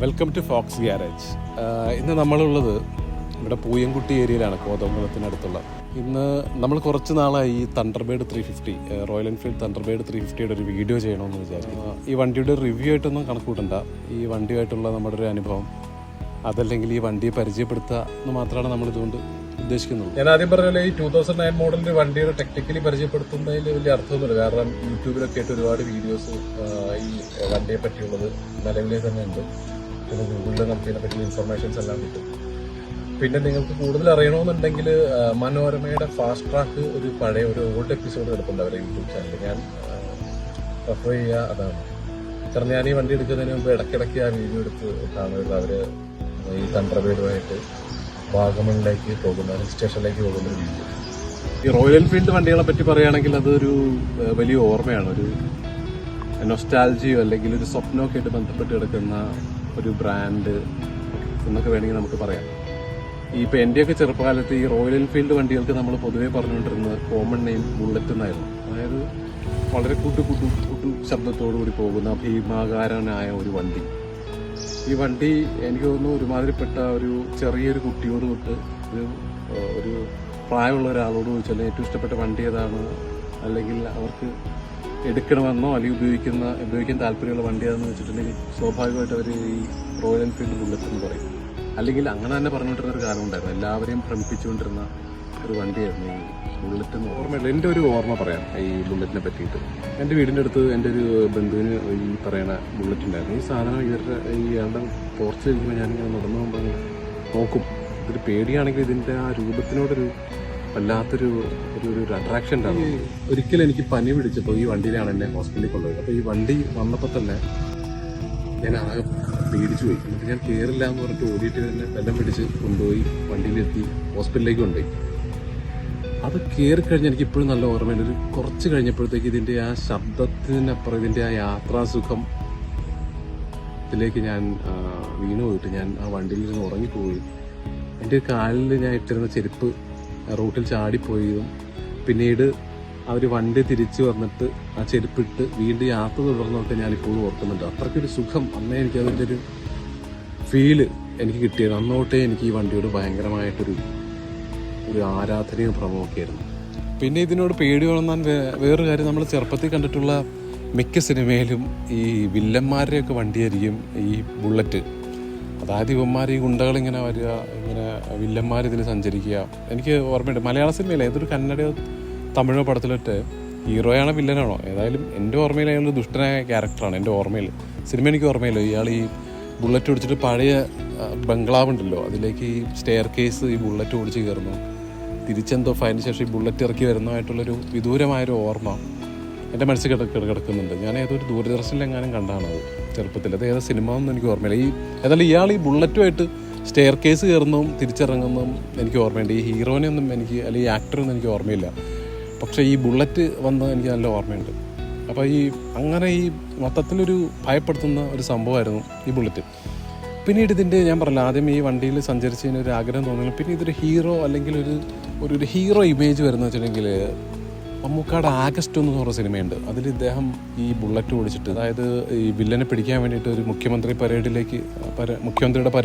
Welcome to Fox garage. ഇന്ന് നമ്മളുള്ളത് ഇവിടെ പൂയംകുട്ടി ഏരിയയിലാണ്, കോതമംഗലത്തിനടുത്തുള്ള. ഇന്ന് നമ്മൾ കുറച്ച് നാളായി ഈ തണ്ടർബേർഡ് 350 റോയൽ എൻഫീൽഡ് തണ്ടർബേർഡ് 350യുടെ ഒരു വീഡിയോ ചെയ്യണമെന്ന് വിചാരിക്കുന്നു. ഈ വണ്ടിയുടെ റിവ്യൂ ആയിട്ടൊന്നും കണക്കൂട്ടണ്ട, ഈ വണ്ടിയായിട്ടുള്ള നമ്മുടെ ഒരു അനുഭവം, അതല്ലെങ്കിൽ ഈ വണ്ടിയെ പരിചയപ്പെടുത്തുക എന്ന് മാത്രമാണ് നമ്മൾ ഇതുകൊണ്ട് ഉദ്ദേശിക്കുന്നുള്ളൂ. ഞാൻ ആദ്യം പറഞ്ഞ ഈ 2009 മോഡലിന്റെ വണ്ടിയുടെ ടെക്നിക്കലി പരിചയപ്പെടുത്തുന്നതിൽ വലിയ അർത്ഥമൊന്നുമില്ല. കാരണം യൂട്യൂബിലൊക്കെ ആയിട്ട് ഒരുപാട് വീഡിയോസ് ഈ വണ്ടിയെ പറ്റിയുള്ളത് നിലവിലെ തന്നെ ഉണ്ട്. പിന്നെ ഗൂഗിളിൽ നമുക്ക് ഇതിനെപ്പറ്റി ഇൻഫർമേഷൻസ് എല്ലാം കിട്ടും. പിന്നെ നിങ്ങൾക്ക് കൂടുതൽ അറിയണമെന്നുണ്ടെങ്കിൽ മനോരമയുടെ ഫാസ്റ്റ് ട്രാക്ക് ഒരു പഴയ ഒരു ഓൾഡ് എപ്പിസോഡ് കിടപ്പുണ്ട് അവരുടെ യൂട്യൂബ് ചാനലിൽ. ഞാൻ റെഫർ ചെയ്യുക അതാണ്. കാരണം ഞാൻ ഈ വണ്ടി എടുക്കുന്നതിന് മുമ്പ് ഇടയ്ക്കിടയ്ക്ക് ആ വീഡിയോ എടുത്ത് കാണുന്നത് അവര് ഈ തണ്ടർബേർഡുമായിട്ട് വാഗമണിലേക്ക് പോകുന്ന ഹിൽ സ്റ്റേഷനിലേക്ക് പോകുന്ന ഒരു വീഡിയോ. ഈ റോയൽ എൻഫീൽഡ് വണ്ടികളെ പറ്റി പറയുകയാണെങ്കിൽ അതൊരു വലിയ ഓർമ്മയാണ്, ഒരു നൊസ്റ്റാൾജിയോ അല്ലെങ്കിൽ ഒരു സ്വപ്നമൊക്കെ ആയിട്ട് ബന്ധപ്പെട്ട് കിടക്കുന്ന ഒരു ബ്രാൻഡ് എന്നൊക്കെ വേണമെങ്കിൽ നമുക്ക് പറയാം. ഈ ഇപ്പം എൻ്റെയൊക്കെ ചെറുപ്പകാലത്ത് ഈ റോയൽ എൻഫീൽഡ് വണ്ടികൾക്ക് നമ്മൾ പൊതുവെ പറഞ്ഞുകൊണ്ടിരുന്നത് കോമൺ നെയിം ബുള്ളറ്റ് എന്നായിരുന്നു. അതായത് വളരെ കുട്ടു ശബ്ദത്തോടുകൂടി പോകുന്ന ഭീമാകാരനായ ഒരു വണ്ടി. ഈ വണ്ടി എനിക്ക് തോന്നുന്നു ഒരുമാതിരിപ്പെട്ട ഒരു ചെറിയൊരു കുട്ടിയോട് തൊട്ട് ഒരു പ്രായമുള്ള ഒരാളോട് ചോദിച്ചാൽ ഏറ്റവും ഇഷ്ടപ്പെട്ട വണ്ടി ഏതാണ്, അല്ലെങ്കിൽ അവർക്ക് എടുക്കണമെന്നോ അല്ലെങ്കിൽ ഉപയോഗിക്കാൻ താല്പര്യമുള്ള വണ്ടി ഏതാണെന്ന് വെച്ചിട്ടുണ്ടെങ്കിൽ സ്വാഭാവികമായിട്ട് അവർ ഈ റോയൽ എൻഫീൽഡ് ബുള്ളറ്റ് എന്ന് പറയും. അല്ലെങ്കിൽ അങ്ങനെ തന്നെ പറഞ്ഞുകൊണ്ടിരുന്ന ഒരു കാലം ഉണ്ടായിരുന്നു, എല്ലാവരെയും ഭ്രമിപ്പിച്ചുകൊണ്ടിരുന്ന ഒരു വണ്ടിയായിരുന്നു ഈ ബുള്ളറ്റ് എന്ന്. ഓർമ്മയില്ല, എൻ്റെ ഒരു ഓർമ്മ പറയാം ഈ ബുള്ളറ്റിനെ പറ്റിയിട്ട്. എൻ്റെ വീടിൻ്റെ അടുത്ത് എൻ്റെ ഒരു ബന്ധുവിന് ഈ പറയുന്ന ബുള്ളറ്റ് ഉണ്ടായിരുന്നു. ഈ സാധനം ഇയാളുടെ പോർച്ച് കഴിക്കുമ്പോൾ ഞാനിങ്ങനെ നടന്നു പോകുമ്പോൾ നോക്കും. ഇതൊരു പേടിയാണെങ്കിൽ ഇതിൻ്റെ ആ രൂപത്തിനോടൊരു വല്ലാത്തൊരു ഒരു അട്രാക്ഷൻ ഉണ്ടാകും. ഒരിക്കലും എനിക്ക് പനി പിടിച്ചപ്പോൾ ഈ വണ്ടിയിലാണ് എന്നെ ഹോസ്പിറ്റലിൽ കൊണ്ടുപോയത്. അപ്പോൾ ഈ വണ്ടി വന്നപ്പോൾ തന്നെ ഞാൻ ആകെ പേടിച്ചു പോയി. എന്നിട്ട് ഞാൻ കയറില്ല എന്ന് പറഞ്ഞിട്ട് ഓടിയിട്ട് തന്നെ വെള്ളം പിടിച്ച് കൊണ്ടുപോയി വണ്ടിയിലെത്തി ഹോസ്പിറ്റലിലേക്ക് കൊണ്ടുപോയി. അത് കയറിക്കഴിഞ്ഞാൽ എനിക്ക് ഇപ്പോഴും നല്ല ഓർമ്മയുണ്ട്. ഒരു കുറച്ച് കഴിഞ്ഞപ്പോഴത്തേക്ക് ഇതിൻ്റെ ആ ശബ്ദത്തിനപ്പുറം ഇതിൻ്റെ ആ യാത്രാസുഖം ഇതിലേക്ക് ഞാൻ വീണു പോയിട്ട് ഞാൻ ആ വണ്ടിയിൽ നിന്ന് ഉറങ്ങിപ്പോയി. എൻ്റെ കാലിൽ ഞാൻ ഇട്ടിരുന്ന ചെരുപ്പ് റൂട്ടിൽ ചാടിപ്പോയതും പിന്നീട് അവർ വണ്ടി തിരിച്ചു വന്നിട്ട് ആ ചെരുപ്പിട്ട് വീണ്ടും യാത്ര തുടർന്നൊക്കെ ഞാനിപ്പോഴും ഓർക്കുന്നുണ്ട്. അത്രയ്ക്കൊരു സുഖം അന്നേ എനിക്ക് അതിൻ്റെ ഒരു ഫീല് എനിക്ക് കിട്ടിയത്. അന്നോട്ടേ എനിക്ക് ഈ വണ്ടിയോട് ഭയങ്കരമായിട്ടൊരു ആരാധനയും ഭ്രമമൊക്കെയായിരുന്നു. പിന്നെ ഇതിനോട് പേടി ഉണർന്നാൻ വേറൊരു കാര്യം, നമ്മൾ ചെറുപ്പത്തിൽ കണ്ടിട്ടുള്ള മിക്ക സിനിമയിലും ഈ വില്ലന്മാരുടെയൊക്കെ വണ്ടിയായിരിക്കും ഈ ബുള്ളറ്റ്. അതായത് ഇവന്മാർ ഈ ഗുണ്ടകളിങ്ങനെ വരിക, ഇങ്ങനെ വില്ലന്മാർ ഇതിൽ സഞ്ചരിക്കുക. എനിക്ക് ഓർമ്മയുണ്ട് മലയാള സിനിമയിൽ ഏതൊരു കന്നഡയോ തമിഴോ പടത്തിലൊക്കെ ഹീറോയാണോ വില്ലനാണോ ഏതായാലും എൻ്റെ ഓർമ്മയിൽ അയാൾ ദുഷ്ടനായ ക്യാരക്ടറാണ്. എൻ്റെ ഓർമ്മയിൽ സിനിമ എനിക്ക് ഓർമ്മയില്ല. ഇയാൾ ഈ ബുള്ളറ്റ് ഓടിച്ചിട്ട് പഴയ ബംഗ്ലാവ് ഉണ്ടല്ലോ അതിലേക്ക് ഈ സ്റ്റെയർ കേസ് ഈ ബുള്ളറ്റ് ഓടിച്ച് കയറുന്നു, തിരിച്ചെന്തോ അതിന് ശേഷം ഈ ബുള്ളറ്റ് ഇറക്കി വരുന്നതായിട്ടുള്ളൊരു വിദൂരമായൊരു ഓർമ്മ എൻ്റെ മനസ്സിൽ കിടക്കുന്നുണ്ട്. ഞാൻ ഏതൊരു ദൂരദർശനിലെങ്ങാനും കണ്ടാണ് അത് ചെറുപ്പത്തിൽ. അത് ഏതാ സിനിമ ഒന്നും എനിക്ക് ഓർമ്മയില്ല. ഏതായാലും ഇയാൾ ഈ ബുള്ളറ്റുമായിട്ട് സ്റ്റെയർ കേസ് കയറുന്നതും തിരിച്ചിറങ്ങുന്നതും എനിക്ക് ഓർമ്മയുണ്ട്. ഈ ഹീറോനെ ഒന്നും എനിക്ക് അല്ലെങ്കിൽ ഈ ആക്ടറൊന്നും എനിക്ക് ഓർമ്മയില്ല. പക്ഷേ ഈ ബുള്ളറ്റ് വന്നത് എനിക്ക് നല്ല ഓർമ്മയുണ്ട്. അപ്പോൾ അങ്ങനെ ഈ മൊത്തത്തിലൊരു ഭയപ്പെടുത്തുന്ന ഒരു സംഭവമായിരുന്നു ഈ ബുള്ളറ്റ്. പിന്നീട് ഇതിൻ്റെ ഞാൻ പറഞ്ഞില്ല, ആദ്യം ഈ വണ്ടിയിൽ സഞ്ചരിച്ചതിന് ഒരു ആഗ്രഹം തോന്നുന്നു. പിന്നെ ഇതൊരു ഹീറോ അല്ലെങ്കിൽ ഒരു ഹീറോ ഇമേജ് വരുന്ന വെച്ചിട്ടുണ്ടെങ്കിൽ മമ്മൂക്കാടെ ആഗസ്റ്റ് എന്ന് പറഞ്ഞ സിനിമയുണ്ട്. അതിൽ ഇദ്ദേഹം ഈ ബുള്ളറ്റ് ഓടിച്ചിട്ട്, അതായത് ഈ വില്ലനെ പിടിക്കാൻ വേണ്ടിയിട്ട് ഒരു മുഖ്യമന്ത്രിയുടെ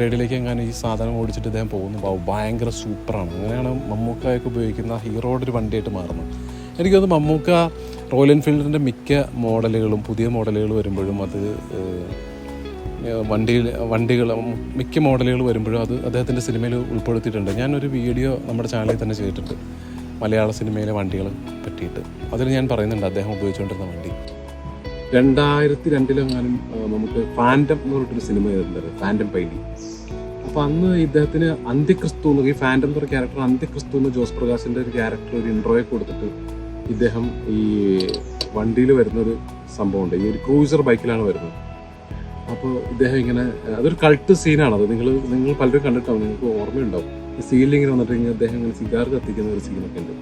പരേഡിലേക്ക് എങ്ങനെ ഈ സാധനം ഓടിച്ചിട്ട് ഇദ്ദേഹം പോകുന്നു. ഭയങ്കര സൂപ്പറാണ്. അങ്ങനെയാണ് മമ്മൂക്കായൊക്കെ ഉപയോഗിക്കുന്ന ഹീറോയുടെ ഒരു വണ്ടിയായിട്ട് മാറുന്നത്. എനിക്ക് തോന്നുന്നു മമ്മൂക്ക റോയൽ എൻഫീൽഡിൻ്റെ മിക്ക മോഡലുകളും പുതിയ മോഡലുകൾ വരുമ്പോഴും അത് വണ്ടികൾ മിക്ക മോഡലുകൾ വരുമ്പോഴും അത് അദ്ദേഹത്തിൻ്റെ സിനിമയിൽ ഉൾപ്പെടുത്തിയിട്ടുണ്ട്. ഞാനൊരു വീഡിയോ നമ്മുടെ ചാനലിൽ തന്നെ ചെയ്തിട്ടുണ്ട് മലയാള സിനിമയിലെ വണ്ടികളെ പറ്റിയിട്ട്. അതിൽ ഞാൻ പറയുന്നുണ്ട് അദ്ദേഹം ഉപയോഗിച്ചുകൊണ്ടിരുന്ന വണ്ടി. 2002 നമുക്ക് ഫാൻറ്റം എന്ന് പറഞ്ഞിട്ടൊരു സിനിമ ചെയ്തിട്ടുണ്ട്, ഫാൻറ്റം പൈലി. അപ്പോൾ അന്ന് ഇദ്ദേഹത്തിന് അന്ത്യക്രിസ്തു എന്ന്, ഈ ഫാൻറ്റം എന്ന് പറഞ്ഞ ക്യാരക്ടർ അന്ത്യക്രിസ്തു എന്ന് ജോസ് പ്രകാശിൻ്റെ ഒരു ക്യാരക്ടർ ഒരു ഇൻട്രോയെ കൊടുത്തിട്ട് ഇദ്ദേഹം ഈ വണ്ടിയിൽ വരുന്നൊരു സംഭവമുണ്ട്. ഈ ഒരു ക്രൂസർ ബൈക്കിലാണ് വരുന്നത്. അപ്പോൾ ഇദ്ദേഹം ഇങ്ങനെ, അതൊരു കൾട്ട് സീനാണത്. നിങ്ങൾ പലരും കണ്ടിട്ടാവും, നിങ്ങൾക്ക് ഓർമ്മയുണ്ടാവും. ഈ സീലിങ്ങനെ വന്നിട്ട് അദ്ദേഹം ഇങ്ങനെ സിഗാർ കത്തിക്കുന്ന ഒരു സീനൊക്കെ ഉണ്ട്.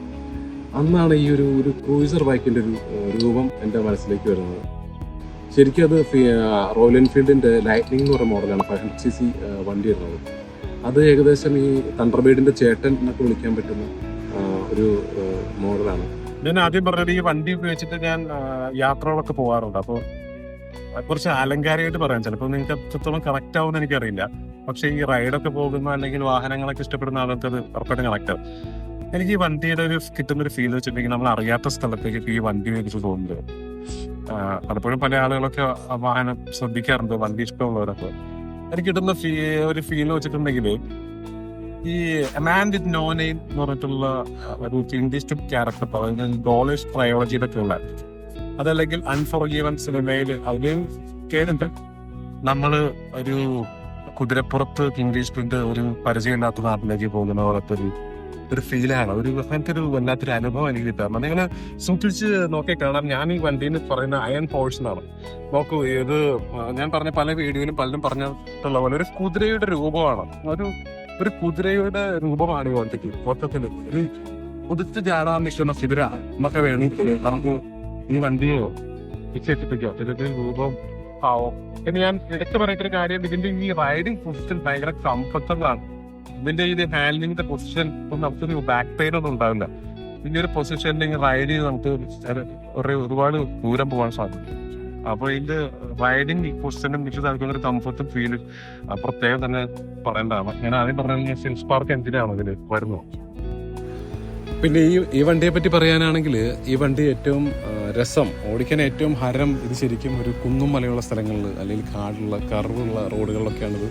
അന്നാണ് ഈ ഒരു ക്രൂസർ ബൈക്കിൻ്റെ ഒരു രൂപം എൻ്റെ മനസ്സിലേക്ക് വരുന്നത്. ശരിക്കും അത് റോയൽ എൻഫീൽഡിൻ്റെ ലൈറ്റ്നിങ് എന്ന് പറയുന്ന മോഡലാണ്, 500cc വണ്ടി വരുന്നത്. അത് ഏകദേശം ഈ തണ്ടർബേർഡിൻ്റെ ചേട്ടൻ എന്നൊക്കെ വിളിക്കാൻ പറ്റുന്ന ഒരു മോഡലാണ്. ഞാൻ ആദ്യം പറഞ്ഞത് ഈ വണ്ടി ഉപയോഗിച്ചിട്ട് ഞാൻ യാത്രകളൊക്കെ പോകാറുണ്ട്. അപ്പോൾ കുറച്ച് ആലങ്കാരികമായിട്ട് പറയാം. ചിലപ്പോൾ നിങ്ങൾക്ക് എത്രത്തോളം കറക്റ്റ് ആവുമെന്ന് എനിക്കറിയില്ല. പക്ഷേ ഈ റൈഡൊക്കെ പോകുന്ന അല്ലെങ്കിൽ വാഹനങ്ങളൊക്കെ ഇഷ്ടപ്പെടുന്ന ആൾക്ക് അത് ഉറപ്പായിട്ടും കറക്റ്റ് ആവും. എനിക്ക് ഈ വണ്ടിയുടെ ഒരു കിട്ടുന്ന ഒരു ഫീൽ വെച്ചിട്ടുണ്ടെങ്കിൽ നമ്മൾ അറിയാത്ത സ്ഥലത്തേക്ക് ഈ വണ്ടി മേടിച്ച് പോകുന്നത്. പലപ്പോഴും പല ആളുകളൊക്കെ വാഹനം ശ്രദ്ധിക്കാറുണ്ട്, വണ്ടി ഇഷ്ടമുള്ളവരൊക്കെ. എനിക്ക് കിട്ടുന്ന ഒരു ഫീൽ വെച്ചിട്ടുണ്ടെങ്കിൽ ഈ മാൻ വിത്ത് നോ നെയിം എന്ന് പറഞ്ഞിട്ടുള്ള ഒരു ഇംഗ്ലീഷ് ക്യാരക്ടർ പറയുന്നത് ഡോളേഴ്സ് ട്രയോളജിയിലൊക്കെ ഉള്ള, അതല്ലെങ്കിൽ അൺഫോർഗീവൻ സിനിമയിൽ അതിലും കേട്ടിട്ട് നമ്മള് ഒരു കുതിരപ്പുറത്ത് ഇംഗ്ലീഷ് പ്രിന്റ് ഒരു പരിചയമില്ലാത്ത നാട്ടിലേക്ക് പോകുന്ന പോലത്തെ ഒരു ഫീലാണ്, അങ്ങനത്തെ ഒരു വല്ലാത്തൊരു അനുഭവം എനിക്ക് കിട്ടാറുണ്ട്. അതിങ്ങനെ സൂക്ഷിച്ച് നോക്കി കാണാം. ഞാൻ ഈ വണ്ടിയിൽ പറയുന്ന അയൺ പോർഷൻ ആണ്. നോക്കൂ, ഇത് ഞാൻ പറഞ്ഞ പല വീഡിയോയിലും പലരും പറഞ്ഞിട്ടുള്ള പോലെ ഒരു കുതിരയുടെ രൂപമാണ്. ഒരു കുതിരയുടെ രൂപമാണ് ഈ വണ്ടിക്ക്. മൊത്തത്തിൽ ഒരു കുതിച്ച് ചാടാൻ നിൽക്കുന്ന കുതിര എന്നൊക്കെ വേണമെങ്കിൽ നമുക്ക് ഈ വണ്ടിയോ വിശേഷിപ്പിക്കോ ഇതിന്റെ രൂപം ആവും എന്ന് ഞാൻ എടുത്തു പറയുന്ന കാര്യം. ഇതിന്റെ ഈ റൈഡിങ് പൊസിഷൻ ഭയങ്കര കംഫർട്ടബിൾ ആണ്. ഇതിന്റെ ഈ ഹാൻഡിലിന്റെ പൊസിഷൻ നമുക്കൊരു ബാക്ക് പെയിൻ ഒന്നും ഉണ്ടാവില്ല. ഇതിന്റെ ഒരു പൊസിഷനിൽ റൈഡ് ചെയ്ത് നമുക്ക് ഒരുപാട് ദൂരം പോകാൻ സാധിക്കും. അപ്പൊ ഇതിന്റെ റൈഡിങ് പൊസിഷനും എനിക്ക് നൽകുന്ന ഒരു കംഫർട്ടും ഫീൽ പ്രത്യേകം തന്നെ പറയേണ്ടതാണ്. ഞാൻ ആദ്യം പറഞ്ഞ സിൽസ് പാർക്ക് എന്തിനാണ് ഇതിൽ വരുന്നത്. പിന്നെ ഈ വണ്ടിയെ പറ്റി പറയാനാണെങ്കിൽ ഈ വണ്ടി ഏറ്റവും രസം, ഓടിക്കാൻ ഏറ്റവും ഹരം ഇത് ശരിക്കും ഒരു കുന്നും മലയുള്ള സ്ഥലങ്ങളിൽ അല്ലെങ്കിൽ കാടുള്ള കർവുള്ള റോഡുകളിലൊക്കെയാണിത്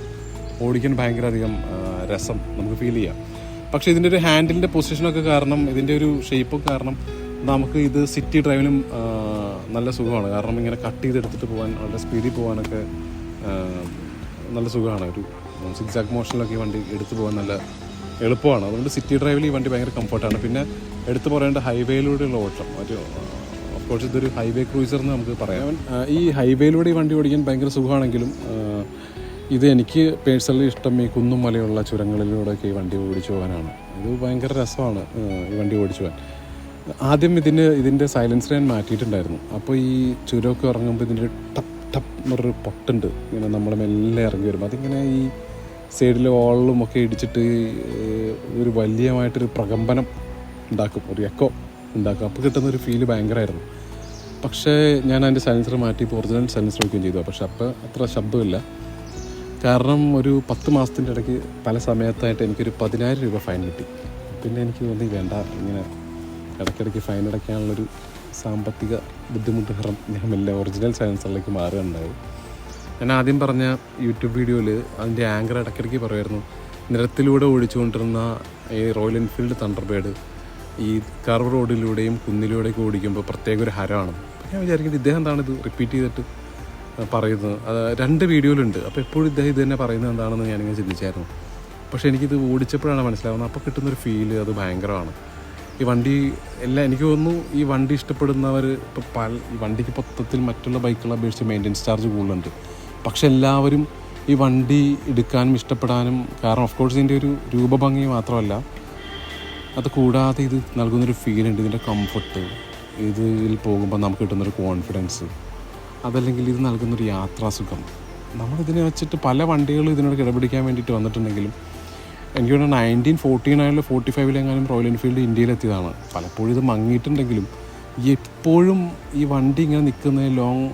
ഓടിക്കാൻ ഭയങ്കര അധികം രസം നമുക്ക് ഫീൽ ചെയ്യാം. പക്ഷേ ഇതിൻ്റെ ഒരു ഹാൻഡിലിൻ്റെ പൊസിഷനൊക്കെ കാരണം, ഇതിൻ്റെ ഒരു ഷേപ്പൊക്കെ കാരണം നമുക്ക് ഇത് സിറ്റി ഡ്രൈവിനും നല്ല സുഖമാണ്. കാരണം ഇങ്ങനെ കട്ട് ചെയ്തെടുത്തിട്ട് പോകാൻ, വളരെ സ്പീഡിൽ പോകാനൊക്കെ നല്ല സുഖമാണ്. ഒരു സിക്സാക് മോഷനിലൊക്കെ ഈ വണ്ടി എടുത്തു പോകാൻ നല്ല എളുപ്പമാണ്. അതുകൊണ്ട് സിറ്റി ഡ്രൈവിൽ ഈ വണ്ടി ഭയങ്കര കംഫർട്ടാണ്. പിന്നെ എടുത്തു പറയേണ്ട ഹൈവേയിലൂടെയുള്ള ഓട്ടം, ഓഫ്കോഴ്സ് ഇതൊരു ഹൈവേ ക്രൂസർ എന്ന് നമുക്ക് പറയാം. ഈ ഹൈവേയിലൂടെ ഈ വണ്ടി ഓടിക്കാൻ ഭയങ്കര സുഖമാണെങ്കിലും ഇത് എനിക്ക് പേഴ്സണലി ഇഷ്ടം ഈ കുന്നും മലയുള്ള ചുരങ്ങളിലൂടെയൊക്കെ ഈ വണ്ടി ഓടിച്ചു പോകാനാണ്. ഇത് ഭയങ്കര രസമാണ് ഈ വണ്ടി ഓടിച്ചു പോകാൻ. ആദ്യം ഇതിൻ്റെ സൈലൻസർ ഞാൻ മാറ്റിയിട്ടുണ്ടായിരുന്നു. അപ്പോൾ ഈ ചുരമൊക്കെ ഇറങ്ങുമ്പോൾ ഇതിൻ്റെ ടപ്പ് ടപ്പ് എന്നൊരു പൊട്ടുണ്ട്, ഇങ്ങനെ നമ്മൾ മെല്ലെ ഇറങ്ങി വരുമ്പോൾ അതിങ്ങനെ ഈ സൈഡിൽ വാളിലും ഒക്കെ ഇടിച്ചിട്ട് ഒരു വലിയമായിട്ടൊരു പ്രകമ്പനം ഉണ്ടാക്കും, ഒരു എക്കോ ഉണ്ടാക്കും. അപ്പോൾ കിട്ടുന്നൊരു ഫീല് ഭയങ്കരമായിരുന്നു. പക്ഷേ ഞാൻ അതിൻ്റെ സൈലൻസർ മാറ്റി ഇപ്പോൾ ഒറിജിനൽ സൈലൻസർ വയ്ക്കുകയും ചെയ്തു. പക്ഷെ അപ്പോൾ അത്ര ശബ്ദമില്ല. കാരണം ഒരു 10 മാസത്തിൻ്റെ ഇടയ്ക്ക് പല സമയത്തായിട്ട് എനിക്കൊരു 10,000 രൂപ ഫൈൻ കിട്ടി. പിന്നെ എനിക്ക് തോന്നി വേണ്ട, ഇങ്ങനെ ഇടയ്ക്കിടയ്ക്ക് ഫൈൻ അടയ്ക്കാനുള്ളൊരു സാമ്പത്തിക ബുദ്ധിമുട്ട് കാരണം ഞാൻ മെല്ലെ ഒറിജിനൽ സൈലൻസറിലേക്ക് മാറുകയുണ്ടായി. ഞാൻ ആദ്യം പറഞ്ഞ യൂട്യൂബ് വീഡിയോയിൽ അതിൻ്റെ ആങ്കർ ഇടയ്ക്കിടയ്ക്ക് പറയുമായിരുന്നു, നിരത്തിലൂടെ ഓടിച്ചുകൊണ്ടിരുന്ന ഈ റോയൽ എൻഫീൽഡ് തണ്ടർബേർഡ് ഈ കർവ് റോഡിലൂടെയും കുന്നിലൂടെയൊക്കെ ഓടിക്കുമ്പോൾ പ്രത്യേക ഒരു ഹരമാണ്. ഞാൻ വിചാരിക്കുന്നത് ഇദ്ദേഹം എന്താണ് ഇത് റിപ്പീറ്റ് ചെയ്തിട്ട് പറയുന്നത്. അത് 2 വീഡിയോയിലുണ്ട്. അപ്പോൾ എപ്പോഴും ഇദ്ദേഹം ഇത് തന്നെ പറയുന്നത് എന്താണെന്ന് ഞാനിങ്ങനെ ചിന്തിച്ചായിരുന്നു. പക്ഷേ എനിക്കിത് ഓടിച്ചപ്പോഴാണ് മനസ്സിലാവുന്നത്. അപ്പോൾ കിട്ടുന്നൊരു ഫീല് അത് ഭയങ്കരമാണ്. ഈ വണ്ടി എനിക്ക് തോന്നുന്നു ഈ വണ്ടി ഇഷ്ടപ്പെടുന്നവർ ഇപ്പോൾ ഈ വണ്ടിക്ക് മൊത്തത്തിൽ മറ്റുള്ള ബൈക്കുകളെ അപേക്ഷിച്ച് മെയിൻ്റെനൻസ് ചാർജ് കൂടുതലുണ്ട്. പക്ഷെ എല്ലാവരും ഈ വണ്ടി എടുക്കാനും ഇഷ്ടപ്പെടാനും കാരണം ഓഫ് കോഴ്സ് ഇതിൻ്റെ ഒരു രൂപഭംഗി മാത്രമല്ല, അത് കൂടാതെ ഇത് നൽകുന്നൊരു ഫീലുണ്ട്, ഇതിൻ്റെ കംഫർട്ട്, ഇതിൽ പോകുമ്പോൾ നമുക്ക് കിട്ടുന്നൊരു കോൺഫിഡൻസ്, അതല്ലെങ്കിൽ ഇത് നൽകുന്നൊരു യാത്രാസുഖം. നമ്മളിതിനെ വെച്ചിട്ട് പല വണ്ടികളും ഇതിനോട് കിടപിടിക്കാൻ വേണ്ടിയിട്ട് വന്നിട്ടുണ്ടെങ്കിലും എനിക്ക് തോന്നുന്നു 1949 45 റോയൽ എൻഫീൽഡ് ഇന്ത്യയിലെത്തിയതാണ്. പലപ്പോഴും ഇത് മങ്ങിയിട്ടുണ്ടെങ്കിലും എപ്പോഴും ഈ വണ്ടി ഇങ്ങനെ നിൽക്കുന്ന ലോങ്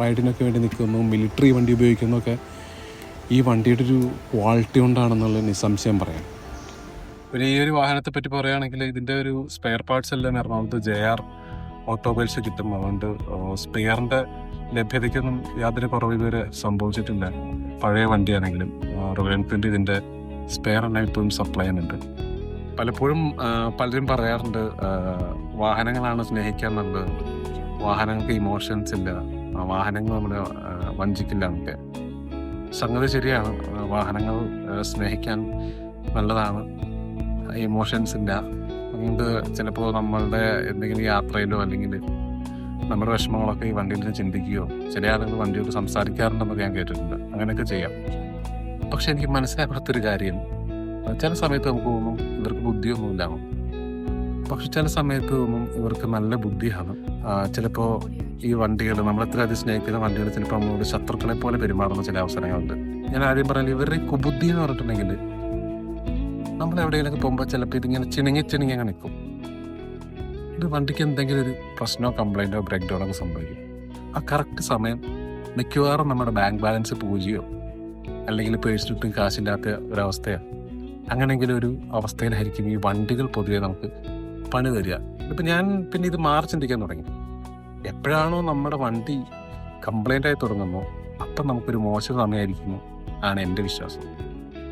റൈഡിനൊക്കെ വേണ്ടി നിൽക്കുന്നു, മിലിറ്ററി വണ്ടി ഉപയോഗിക്കുന്നതൊക്കെ ഈ വണ്ടിയുടെ ഒരു ക്വാളിറ്റി കൊണ്ടാണെന്നുള്ള നിസ്സംശയം പറയാം. പിന്നെ ഈ ഒരു വാഹനത്തെ പറ്റി പറയുകയാണെങ്കിൽ ഇതിൻ്റെ ഒരു സ്പെയർ പാർട്സ് എല്ലാം എറണാകുളത്ത് JR ഓട്ടോമൊബൈൽസ് കിട്ടും. അതുകൊണ്ട് സ്പെയറിൻ്റെ ലഭ്യതയ്ക്കൊന്നും യാതൊരു കുറവ് ഇതുവരെ സംഭവിച്ചിട്ടില്ല. പഴയ വണ്ടിയാണെങ്കിലും റോയൽ എൻഫീൽഡ് ഇതിൻ്റെ സ്പെയർ എല്ലാം ഇപ്പോഴും സപ്ലൈ ചെയ്യുന്നുണ്ട്. പലപ്പോഴും പലരും പറയാറുണ്ട് വാഹനങ്ങളാണ് സ്നേഹിക്കാൻ നല്ലത്, വാഹനങ്ങൾക്ക് ഇമോഷൻസ് ഇല്ല, വാഹനങ്ങൾ നമ്മളെ വഞ്ചിക്കില്ല എന്നൊക്കെ. സംഗതി ശരിയാണ്, വാഹനങ്ങൾ സ്നേഹിക്കാൻ നല്ലതാണ്, ഇമോഷൻസ് ഇല്ല. അതുകൊണ്ട് ചിലപ്പോൾ നമ്മളുടെ എന്തെങ്കിലും യാത്രയിലോ അല്ലെങ്കിൽ നമ്മുടെ വിഷമങ്ങളൊക്കെ ഈ വണ്ടിയിൽ നിന്ന് ചിന്തിക്കുകയോ, ചില ആളുകൾ വണ്ടിയോട് സംസാരിക്കാറുണ്ടെന്നൊക്കെ ഞാൻ കേട്ടിട്ടുണ്ട്. അങ്ങനെയൊക്കെ ചെയ്യാം. പക്ഷെ എനിക്ക് മനസ്സിലാക്കാത്തൊരു കാര്യം, ചില സമയത്ത് നമുക്ക് തോന്നും ഇവർക്ക് ബുദ്ധിയൊന്നുമില്ല, പക്ഷെ ചില സമയത്ത് തോന്നും ഇവർക്ക് നല്ല ബുദ്ധിയാണ്. ചിലപ്പോൾ ഈ വണ്ടികൾ, നമ്മളെത്ര അധികം സ്നേഹിക്കുന്ന വണ്ടികൾ ചിലപ്പോൾ നമ്മളോട് ശത്രുക്കളെ പോലെ പെരുമാറുന്ന ചില അവസരങ്ങളുണ്ട്. ഞാൻ ആദ്യം പറഞ്ഞാൽ ഇവരുടെ കുബുദ്ധി എന്ന് പറഞ്ഞിട്ടുണ്ടെങ്കിൽ നമ്മൾ എവിടെയെങ്കിലൊക്കെ പോകുമ്പോൾ ചിലപ്പോൾ ഇതിങ്ങനെ ചിണുങ്ങി അങ്ങനെ നിൽക്കും. ഇത് വണ്ടിക്ക് എന്തെങ്കിലും ഒരു പ്രശ്നമോ കംപ്ലൈൻറ്റോ ബ്രേക്ക് ഡൗണൊക്കെ സംഭവിക്കും. ആ കറക്റ്റ് സമയം മിക്കവാറും നമ്മുടെ ബാങ്ക് ബാലൻസ് പൂജ്യമോ അല്ലെങ്കിൽ പേഴ്സിലിട്ടും കാശില്ലാത്ത ഒരവസ്ഥയോ അങ്ങനെയെങ്കിലും ഒരു അവസ്ഥയിലായിരിക്കും ഈ വണ്ടികൾ പൊതുവെ നമുക്ക് പണി തരിക. ഇപ്പം ഞാൻ പിന്നെ ഇത് മാറി ചിന്തിക്കാൻ തുടങ്ങി. എപ്പോഴാണോ നമ്മുടെ വണ്ടി കംപ്ലൈൻ്റ് ആയി തുടങ്ങുന്നോ അപ്പം നമുക്കൊരു മോശം സമയമായിരിക്കുന്നു ആണ് എൻ്റെ വിശ്വാസം.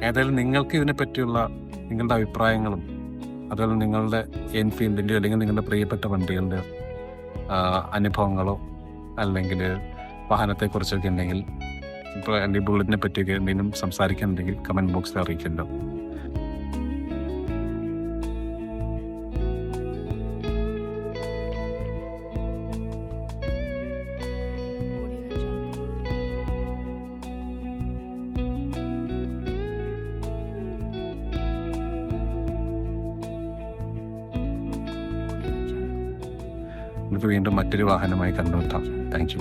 ഏതായാലും നിങ്ങൾക്ക് ഇതിനെപ്പറ്റിയുള്ള നിങ്ങളുടെ അഭിപ്രായങ്ങളും അതുപോലെ നിങ്ങളുടെ എൻഫീൽഡിൻ്റെയോ അല്ലെങ്കിൽ നിങ്ങളുടെ പ്രിയപ്പെട്ട വണ്ടികളുടെ അനുഭവങ്ങളോ അല്ലെങ്കിൽ വാഹനത്തെക്കുറിച്ചൊക്കെ ഉണ്ടെങ്കിൽ ഇപ്പോൾ എൻ്റെ ബുള്ളറ്റിനെ പറ്റിയൊക്കെ എന്തെങ്കിലും സംസാരിക്കാനുണ്ടെങ്കിൽ കമൻറ്റ് ബോക്സിൽ അറിയിക്കല്ലോ. നമുക്ക് വീണ്ടും മറ്റൊരു വാഹനമായി കണ്ടുമുട്ടാം. Thank you.